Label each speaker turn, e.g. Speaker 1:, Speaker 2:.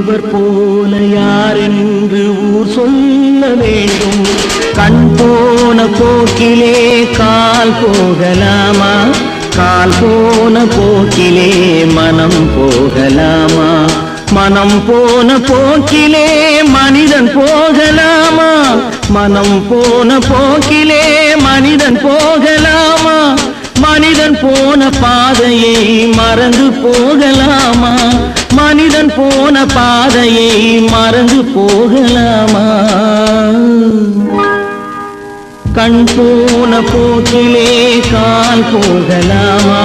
Speaker 1: இவர் போல யார் என்று ஊர் சொல்ல வேண்டும். கண் போன போக்கிலே கால் போகலாமா? கால் போன போக்கிலே மனம் போகலாமா? மனம் போன போக்கிலே மனிதன் போகலாமா? மனம் போன போக்கிலே மனிதன் போகலாமா? மனிதன் போன பாதையை மறந்து போகலாமா? மனிதன் போன பாதையை மறந்து போகலாமா? கண் போன போக்கிலே கால் போகலாமா?